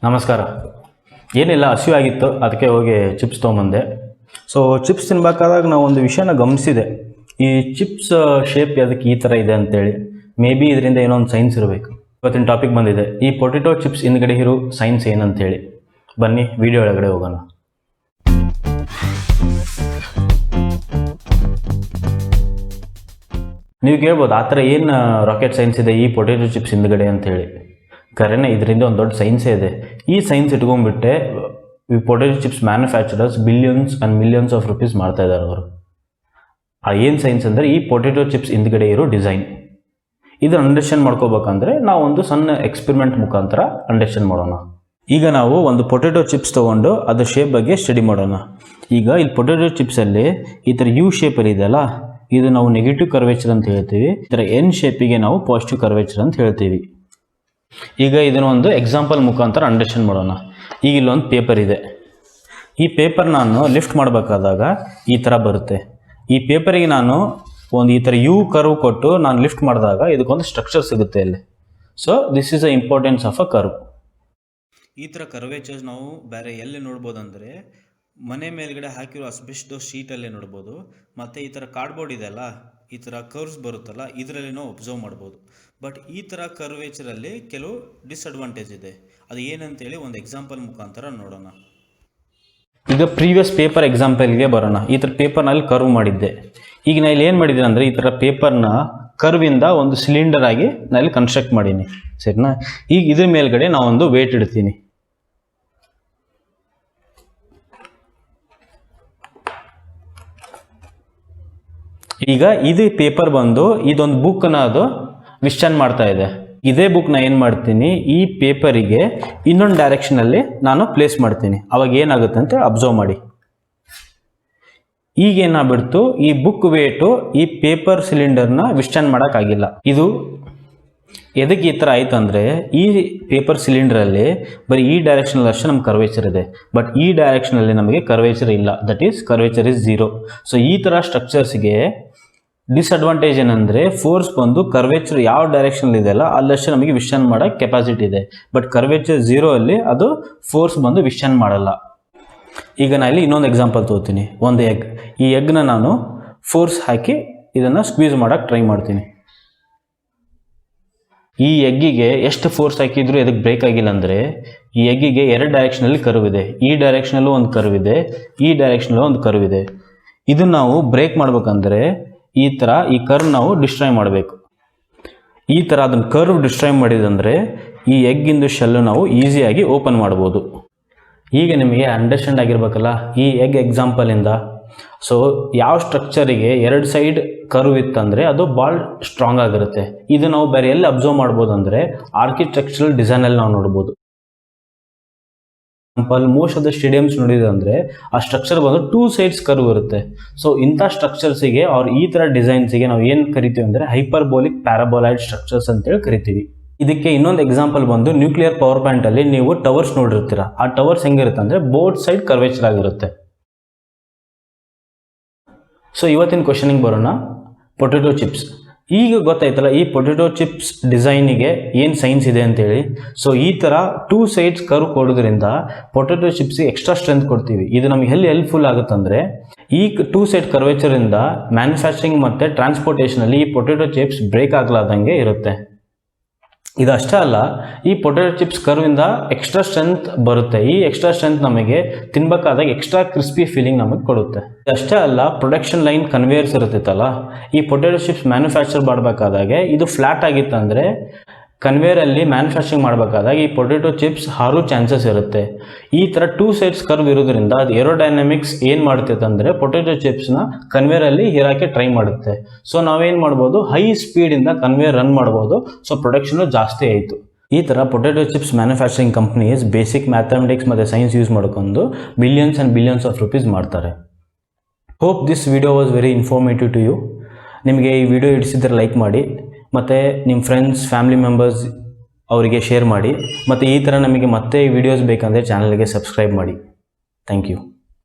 ನಮಸ್ಕಾರ. ಏನಿಲ್ಲ, ಹಸಿವಾಗಿತ್ತು, ಅದಕ್ಕೆ ಹೋಗಿ ಚಿಪ್ಸ್ ತೊಗೊಂಬಂದೆ. ಸೊ ಚಿಪ್ಸ್ ತಿನ್ಬೇಕಾದಾಗ ನಾವು ಒಂದು ವಿಷಯನ ಗಮನಿಸಿದೆ. ಈ ಚಿಪ್ಸ್ ಶೇಪ್ ಅದಕ್ಕೆ ಈ ಥರ ಇದೆ ಅಂತೇಳಿ. ಮೇ ಬಿ ಇದರಿಂದ ಏನೋ ಒಂದು ಸೈನ್ಸ್ ಇರಬೇಕು. ಇವತ್ತಿನ ಟಾಪಿಕ್ ಬಂದಿದೆ, ಈ ಪೊಟೆಟೊ ಚಿಪ್ಸ್ ಹಿಂದ್ಗಡೆ ಇರೋ ಸೈನ್ಸ್ ಏನಂತೇಳಿ. ಬನ್ನಿ ವಿಡಿಯೋ ಒಳಗಡೆ ಹೋಗೋಣ. ನೀವು ಕೇಳ್ಬೋದು, ಆ ಥರ ಏನು ರಾಕೆಟ್ ಸೈನ್ಸ್ ಇದೆ ಈ ಪೊಟೆಟೊ ಚಿಪ್ಸ್ ಹಿಂದ್ಗಡೆ ಅಂತೇಳಿ. ಕರೆನೇ, ಇದರಿಂದ ಒಂದು ದೊಡ್ಡ ಸೈನ್ಸೇ ಇದೆ. ಈ ಸೈನ್ಸ್ ಇಟ್ಕೊಂಡ್ಬಿಟ್ಟೆ ಈ potato chips manufacturers billions and millions of rupees ಮಾಡ್ತಾ ಇದ್ದಾರೆ ಅವರು. ಆ ಏನು ಸೈನ್ಸ್ ಅಂದರೆ ಈ ಪೊಟೆಟೊ ಚಿಪ್ಸ್ ಹಿಂದ್ಗಡೆ ಇರೋ ಡಿಸೈನ್. ಇದನ್ನು ಅಂಡರ್ಸ್ಟ್ಯಾಂಡ್ ಮಾಡ್ಕೋಬೇಕಂದ್ರೆ ನಾವು ಒಂದು ಸಣ್ಣ ಎಕ್ಸ್ಪೆರಿಮೆಂಟ್ ಮುಖಾಂತರ ಅಂಡರ್ಸ್ಟ್ಯಾಂಡ್ ಮಾಡೋಣ. ಈಗ ನಾವು ಒಂದು ಪೊಟೆಟೊ ಚಿಪ್ಸ್ ತೊಗೊಂಡು ಅದ್ರ ಶೇಪ್ ಬಗ್ಗೆ ಸ್ಟಡಿ ಮಾಡೋಣ. ಈಗ ಇಲ್ಲಿ ಪೊಟೆಟೊ ಚಿಪ್ಸಲ್ಲಿ ಈ ಥರ ಯು ಶೇಪಲ್ಲಿ ಇದೆಯಲ್ಲ, ಇದು ನಾವು ನೆಗೆಟಿವ್ ಕರ್ವೇಚರ್ ಅಂತ ಹೇಳ್ತೀವಿ. ಈ ಥರ ಎನ್ ಶೇಪಿಗೆ ನಾವು ಪಾಸಿಟಿವ್ ಕರ್ವೇಚರ್ ಅಂತ ಹೇಳ್ತೀವಿ. ಈಗ ಇದನ್ನು ಒಂದು ಎಕ್ಸಾಂಪಲ್ ಮುಖಾಂತರ ಅಂಡರ್ಸ್ಟ್ಯಾಂಡ್ ಮಾಡೋಣ. ಈಗ ಇಲ್ಲೊಂದು ಪೇಪರ್ ಇದೆ. ಈ ಪೇಪರ್ ನಾನು ಲಿಫ್ಟ್ ಮಾಡಬೇಕಾದಾಗ ಈ ಥರ ಬರುತ್ತೆ. ಈ ಪೇಪರಿಗೆ ನಾನು ಒಂದು ಈ ಥರ ಯು ಕರ್ವ್ ಕೊಟ್ಟು ನಾನು ಲಿಫ್ಟ್ ಮಾಡಿದಾಗ ಇದಕ್ಕೊಂದು ಸ್ಟ್ರಕ್ಚರ್ ಸಿಗುತ್ತೆ ಇಲ್ಲಿ. So this is the importance of a curve. ಈ ಥರ ಕರ್ವೇಚರ್ಸ್ ನಾವು ಬೇರೆ ಎಲ್ಲಿ ನೋಡ್ಬೋದು ಅಂದರೆ ಮನೆ ಮೇಲ್ಗಡೆ ಹಾಕಿರೋ ಅಸ್ಬೆಸ್ಟಾಸ್ ಶೀಟಲ್ಲೇ ನೋಡ್ಬೋದು. ಮತ್ತು ಈ ಥರ ಕಾರ್ಡ್ಬೋರ್ಡ್ ಇದೆಯಲ್ಲ, ಈ ಥರ ಕರ್ವ್ಸ್ ಬರುತ್ತಲ್ಲ, ಇದರಲ್ಲಿ ನಾವು ಒಬ್ಸರ್ವ್ ಮಾಡ್ಬೋದು. ಬಟ್ ಈ ಥರ ಕರ್ವೇಚರಲ್ಲಿ ಕೆಲವು ಡಿಸ್ಅಡ್ವಾಂಟೇಜ್ ಇದೆ. ಅದು ಏನಂತೇಳಿ ಒಂದು ಎಕ್ಸಾಂಪಲ್ ಮುಖಾಂತರ ನೋಡೋಣ. ಈಗ ಪ್ರೀವಿಯಸ್ ಪೇಪರ್ ಎಕ್ಸಾಂಪಲ್ಗೆ ಬರೋಣ. ಈ ಥರ ಪೇಪರ್ನಲ್ಲಿ ಕರ್ವ್ ಮಾಡಿದ್ದೆ. ಈಗ ನಾನು ಇಲ್ಲಿ ಏನು ಮಾಡಿದ್ದೀನಿ ಅಂದರೆ ಈ ಥರ ಪೇಪರ್ನ ಕರ್ವಿಂದ ಒಂದು ಸಿಲಿಂಡರ್ ಆಗಿ ನಾನು ಇಲ್ಲಿ ಕನ್ಸ್ಟ್ರಕ್ಟ್ ಮಾಡೀನಿ, ಸರಿನಾ? ಈಗ ಇದ್ರ ಮೇಲ್ಗಡೆ ನಾವೊಂದು ವೇಟ್ ಇಡ್ತೀನಿ. ಈಗ ಇದು ಪೇಪರ್ ಬಂದು ಇದೊಂದು ಬುಕ್ನ ಅದು ವಿಸ್ಟ್ಯಾಂಡ್ ಮಾಡ್ತಾ ಇದೆ. ಇದೇ ಬುಕ್ನ ಏನು ಮಾಡ್ತೀನಿ, ಈ ಪೇಪರಿಗೆ ಇನ್ನೊಂದು ಡೈರೆಕ್ಷನಲ್ಲಿ ನಾನು ಪ್ಲೇಸ್ ಮಾಡ್ತೀನಿ. ಅವಾಗ ಏನಾಗುತ್ತೆ ಅಂತ ಅಬ್ಸರ್ವ್ ಮಾಡಿ. ಈಗ ಏನಾಗ್ಬಿಡ್ತು, ಈ ಬುಕ್ ವೇಟು ಈ ಪೇಪರ್ ಸಿಲಿಂಡರ್ನ ವಿಸ್ಟ್ಯಾಂಡ್ ಮಾಡೋಕ್ಕಾಗಿಲ್ಲ. ಇದು ಎದಕ್ಕೆ ಈ ಥರ ಆಯ್ತು ಅಂದರೆ, ಈ ಪೇಪರ್ ಸಿಲಿಂಡ್ರಲ್ಲಿ ಬರೀ ಈ ಡೈರೆಕ್ಷನಲ್ಲಿ ಅಷ್ಟೇ ನಮ್ಗೆ ಕರ್ವೇಚರ್ ಇದೆ. ಬಟ್ ಈ ಡೈರೆಕ್ಷನಲ್ಲಿ ನಮಗೆ ಕರ್ವೇಚರ್ ಇಲ್ಲ. That is curvature is 0. So ಈ ಥರ ಸ್ಟ್ರಕ್ಚರ್ಸ್ಗೆ ಡಿಸ್ಅಡ್ವಾಂಟೇಜ್ ಏನಂದರೆ, ಫೋರ್ಸ್ ಬಂದು ಕರ್ವೇಚರ್ ಯಾವ ಡೈರೆಕ್ಷನ್ ಇದೆಯಲ್ಲ ಅಲ್ಲಷ್ಟೇ ನಮಗೆ ವಿಸ್ಟ್ಯಾಂಡ್ ಮಾಡೋ ಕೆಪಾಸಿಟಿ ಇದೆ. ಬಟ್ ಕರ್ವೇಚರ್ 0 ಅಲ್ಲಿ ಅದು ಫೋರ್ಸ್ ಬಂದು ವಿಸ್ಟ್ಯಾಂಡ್ ಮಾಡಲ್ಲ. ಈಗ ನಾನು ಇಲ್ಲಿ ಇನ್ನೊಂದು ಎಕ್ಸಾಂಪಲ್ ತೊಗೋತೀನಿ. ಒಂದು ಎಗ್. ಈ ಎಗ್ನ ನಾನು ಫೋರ್ಸ್ ಹಾಕಿ ಇದನ್ನು ಸ್ಕ್ವೀಸ್ ಮಾಡೋಕ್ಕೆ ಟ್ರೈ ಮಾಡ್ತೀನಿ. ಈ ಎಗ್ಗಿಗೆ ಎಷ್ಟು ಫೋರ್ಸ್ ಹಾಕಿದ್ರು ಅದಕ್ಕೆ ಬ್ರೇಕ್ ಆಗಿಲ್ಲ ಅಂದರೆ, ಈ ಎಗ್ಗಿಗೆ 2 ಡೈರೆಕ್ಷನಲ್ಲಿ ಕರ್ವ್ ಇದೆ. ಈ ಡೈರೆಕ್ಷನಲ್ಲೂ ಒಂದು ಕರ್ವ್ ಇದೆ, ಈ ಡೈರೆಕ್ಷನಲ್ಲೂ ಒಂದು ಕರ್ವ್ ಇದೆ. ಇದನ್ನು ನಾವು ಬ್ರೇಕ್ ಮಾಡ್ಬೇಕಂದ್ರೆ ಈ ಥರ ಈ ಕರ್ವ್ ನಾವು ಡಿಸ್ಟ್ರಾಯ್ ಮಾಡಬೇಕು. ಈ ಥರ ಅದನ್ನು ಕರ್ವ್ ಡಿಸ್ಟ್ರಾಯ್ ಮಾಡಿದಂದರೆ ಈ ಎಗ್ಗಿಂದು ಶೆಲ್ಲು ನಾವು ಈಸಿಯಾಗಿ ಓಪನ್ ಮಾಡ್ಬೋದು. ಈಗ ನಿಮಗೆ ಅಂಡರ್ಸ್ಟ್ಯಾಂಡ್ ಆಗಿರ್ಬೇಕಲ್ಲ ಈ ಎಗ್ ಎಕ್ಸಾಂಪಲಿಂದ. ಸೊ ಯಾವ ಸ್ಟ್ರಕ್ಚರಿಗೆ 2 ಸೈಡ್ ಕರ್ವ್ ಇತ್ತಂದರೆ ಅದು ಭಾಳ ಸ್ಟ್ರಾಂಗ್ ಆಗಿರುತ್ತೆ. ಇದು ನಾವು ಬೇರೆ ಎಲ್ಲಿ ಅಬ್ಸರ್ವ್ ಮಾಡ್ಬೋದು ಅಂದರೆ ಆರ್ಕಿಟೆಕ್ಚರಲ್ ಡಿಸೈನಲ್ಲಿ ನಾವು ನೋಡ್ಬೋದು. Example most of the stadiums ನೋಡಿದೆ ಅಂದರೆ ಆ ಸ್ಟ್ರಕ್ಚರ್ ಬಂದು 2 ಸೈಡ್ಸ್ ಕರ್ವ್ ಇರುತ್ತೆ. ಸೊ ಇಂಥ ಸ್ಟ್ರಕ್ಚರ್ಸಿಗೆ ಅವ್ರು ಈ ಥರ ಡಿಸೈನ್ಸಿಗೆ ನಾವು ಏನು ಕರಿತೀವಿ ಅಂದರೆ ಹೈಪರ್ಬೋಲಿಕ್ ಪ್ಯಾರಾಬೋಲಾಯ್ಡ್ ಸ್ಟ್ರಕ್ಚರ್ಸ್ ಅಂತೇಳಿ ಕರಿತೀವಿ. ಇದಕ್ಕೆ ಇನ್ನೊಂದು ಎಕ್ಸಾಂಪಲ್ ಬಂದು ನ್ಯೂಕ್ಲಿಯರ್ ಪವರ್ ಪ್ಲಾಂಟಲ್ಲಿ ನೀವು ಟವರ್ಸ್ ನೋಡಿರ್ತೀರ. ಆ ಟವರ್ಸ್ ಹೆಂಗಿರುತ್ತೆ ಅಂದರೆ ಬೋತ್ ಸೈಡ್ ಕರ್ವೇಚರ್ ಆಗಿರುತ್ತೆ. ಸೊ ಇವತ್ತಿನ ಕ್ವಶನಿಗೆ ಬರೋಣ. Potato chips. ಈಗ ಗೊತ್ತಾಯ್ತಲ್ಲ ಈ ಪೊಟೆಟೊ ಚಿಪ್ಸ್ ಡಿಸೈನಿಗೆ ಏನು ಸೈನ್ಸ್ ಇದೆ ಅಂತೇಳಿ. ಸೊ ಈ ಥರ 2 ಸೈಡ್ಸ್ ಕರ್ವ್ ಕೊಡೋದ್ರಿಂದ ಪೊಟೆಟೊ ಚಿಪ್ಸಿಗೆ ಎಕ್ಸ್ಟ್ರಾ ಸ್ಟ್ರೆಂತ್ ಕೊಡ್ತೀವಿ. ಇದು ನಮಗೆ ಎಲ್ಲಿ ಹೆಲ್ಪ್ಫುಲ್ ಆಗುತ್ತಂದರೆ ಈ 2 ಸೈಡ್ ಕರ್ವೇಚರಿಂದ ಮ್ಯಾನುಫ್ಯಾಕ್ಚರಿಂಗ್ ಮತ್ತು ಟ್ರಾನ್ಸ್ಪೋರ್ಟೇಷನಲ್ಲಿ ಈ ಪೊಟೆಟೊ ಚಿಪ್ಸ್ ಬ್ರೇಕ್ ಆಗಲಾರ್ದಂಗೆ ಇರುತ್ತೆ. ಇದಷ್ಟೇ ಅಲ್ಲ, ಈ ಪೊಟೆಟೊ ಚಿಪ್ಸ್ ಕರ್ವಿಂದ ಎಕ್ಸ್ಟ್ರಾ ಸ್ಟ್ರೆಂತ್ ಬರುತ್ತೆ. ಈ ಎಕ್ಸ್ಟ್ರಾ ಸ್ಟ್ರೆಂತ್ ನಮಗೆ ತಿನ್ಬೇಕಾದಾಗ ಎಕ್ಸ್ಟ್ರಾ ಕ್ರಿಸ್ಪಿ ಫೀಲಿಂಗ್ ನಮಗೆ ಕೊಡುತ್ತೆ. ಅಷ್ಟೇ ಅಲ್ಲ, ಪ್ರೊಡಕ್ಷನ್ ಲೈನ್ ಕನ್ವೇಯರ್ಸ್ ಇರುತ್ತಲ್ಲ, ಈ ಪೊಟೆಟೊ ಚಿಪ್ಸ್ ಮ್ಯಾನುಫ್ಯಾಕ್ಚರ್ ಮಾಡಬೇಕಾದಾಗೆ ಇದು ಫ್ಲ್ಯಾಟ್ ಆಗಿತ್ತಂದರೆ ಕನ್ವೇಯರಲ್ಲಿ ಮ್ಯಾನುಫ್ಯಾಕ್ಚರಿಂಗ್ ಮಾಡಬೇಕಾದಾಗ ಈ ಪೊಟೆಟೊ ಚಿಪ್ಸ್ ಹಾರೋ ಚಾನ್ಸಸ್ ಇರುತ್ತೆ. ಈ ಥರ 2 ಸೈಡ್ಸ್ ಕರ್ವ್ ಇರೋದ್ರಿಂದ ಅದು ಏರೋಡೈನಮಿಕ್ಸ್ ಏನು ಮಾಡ್ತೈತೆ ಅಂದರೆ ಪೊಟೆಟೊ ಚಿಪ್ಸ್ನ ಕನ್ವೇಯರಲ್ಲಿ ಹೀರಾಕೆ ಟ್ರೈ ಮಾಡುತ್ತೆ. ಸೊ ನಾವೇನು ಮಾಡ್ಬೋದು, ಹೈ ಸ್ಪೀಡಿಂದ ಕನ್ವೇಯರ್ ರನ್ ಮಾಡ್ಬೋದು. ಸೊ ಪ್ರೊಡಕ್ಷನು ಜಾಸ್ತಿ ಆಯಿತು. ಈ ಥರ potato chips manufacturing companies basic mathematics ಮತ್ತು ಸೈನ್ಸ್ ಯೂಸ್ ಮಾಡ್ಕೊಂಡು billions and billions of rupees ಮಾಡ್ತಾರೆ. Hope this video was very informative to you. ನಿಮಗೆ ಈ ವಿಡಿಯೋ ಇಡಿಸಿದ್ರೆ ಲೈಕ್ ಮಾಡಿ, ಮತ್ತು ನಿಮ್ಮ ಫ್ರೆಂಡ್ಸ್ ಫ್ಯಾಮಿಲಿ ಮೆಂಬರ್ಸ್ ಅವರಿಗೆ ಶೇರ್ ಮಾಡಿ. ಮತ್ತು ಈ ಥರ ನಮಗೆ ಮತ್ತೆ ವೀಡಿಯೋಸ್ ಬೇಕಂದರೆ ಚಾನಲ್ಗೆ ಸಬ್ಸ್ಕ್ರೈಬ್ ಮಾಡಿ. Thank you.